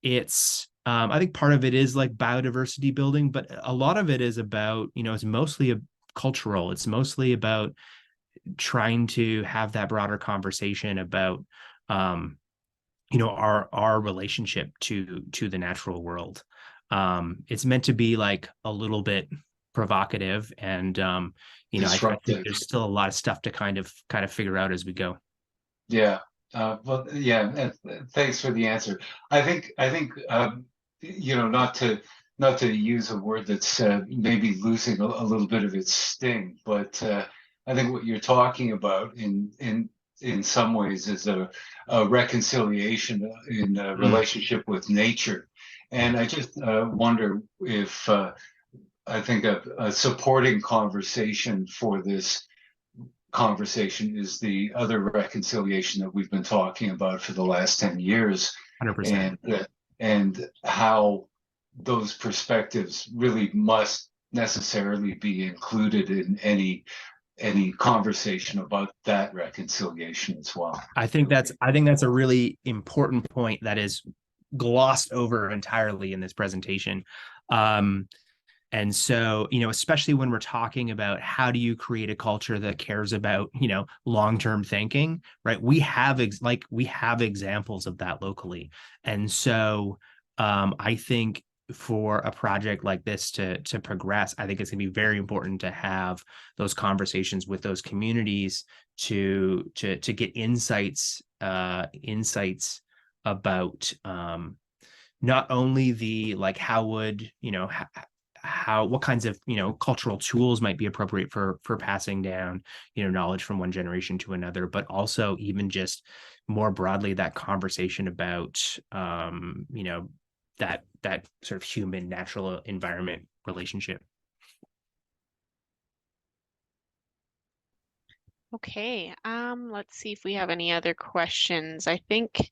it's I think part of it is like biodiversity building, but a lot of it is about, you know, it's mostly cultural. It's mostly about trying to have that broader conversation about you know, our relationship to the natural world. It's meant to be like a little bit provocative, and you know, I think Disruptive. there's still a lot of stuff to kind of figure out as we go. Yeah. Well, yeah. Thanks for the answer. I think you know, not to use a word that's maybe losing a little bit of its sting, but I think what you're talking about in some ways is a reconciliation in a Mm, relationship with nature. And I just wonder if I think a supporting conversation for this conversation is the other reconciliation that we've been talking about for the last 10 years, 100%. and how those perspectives really must necessarily be included in any conversation about that reconciliation as well. I think that's a really important point that is glossed over entirely in this presentation. Um, And so, you know, especially when we're talking about how do you create a culture that cares about, you know, long-term thinking, right? We have examples of that locally. And so I think for a project like this to progress, I think it's gonna be very important to have those conversations with those communities to get insights about not only the like how would, you know, how what kinds of, you know, cultural tools might be appropriate for passing down, you know, knowledge from one generation to another, but also even just more broadly that conversation about you know, that sort of human natural environment relationship. Okay, let's see if we have any other questions. I think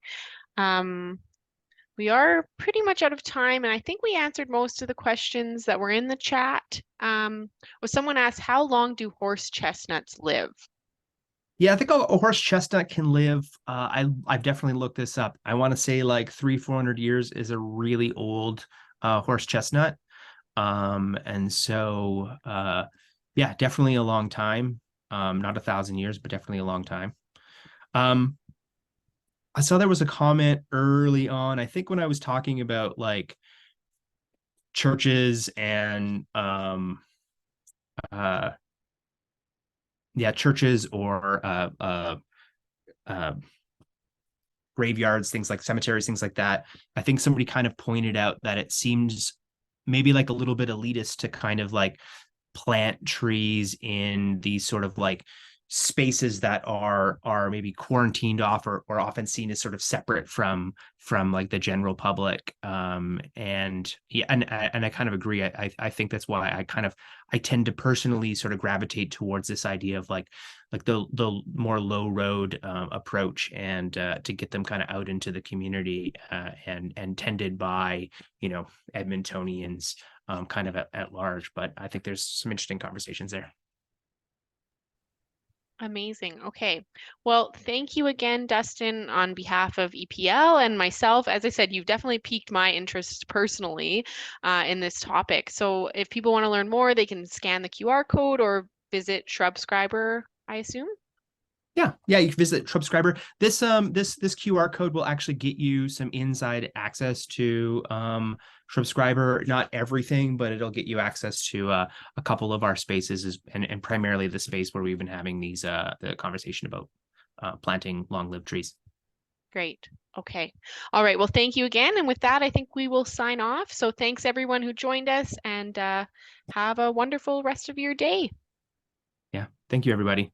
um, we are pretty much out of time, and I think we answered most of the questions that were in the chat. Well, someone asked, how long do horse chestnuts live? Yeah, I think a horse chestnut can live. I've definitely looked this up. I want to say like 300-400 years is a really old horse chestnut. And so yeah, definitely a long time. Not 1,000 years, but definitely a long time. Um, I saw there was a comment early on, I think when I was talking about like churches and uh yeah, churches or uh graveyards, things like cemeteries, things like that. I think somebody kind of pointed out that it seems maybe like a little bit elitist to kind of like plant trees in these sort of like spaces that are maybe quarantined off or often seen as sort of separate from like the general public. And yeah, and I kind of agree. I think that's why I tend to personally sort of gravitate towards this idea of like the more low road approach, and to get them kind of out into the community, and tended by, you know, Edmontonians, kind of at large. But I think there's some interesting conversations there. Amazing. Okay. Well, thank you again, Dustin, on behalf of EPL and myself. As I said, you've definitely piqued my interest personally in this topic. So if people want to learn more, they can scan the QR code or visit Shrubscriber, I assume. Yeah, you can visit Shrubscriber. This QR code will actually get you some inside access to Shrubscriber. Not everything, but it'll get you access to a couple of our spaces, and primarily the space where we've been having the conversation about planting long-lived trees. Great. Okay. All right. Well, thank you again. And with that, I think we will sign off. So thanks everyone who joined us, and have a wonderful rest of your day. Yeah, thank you, everybody.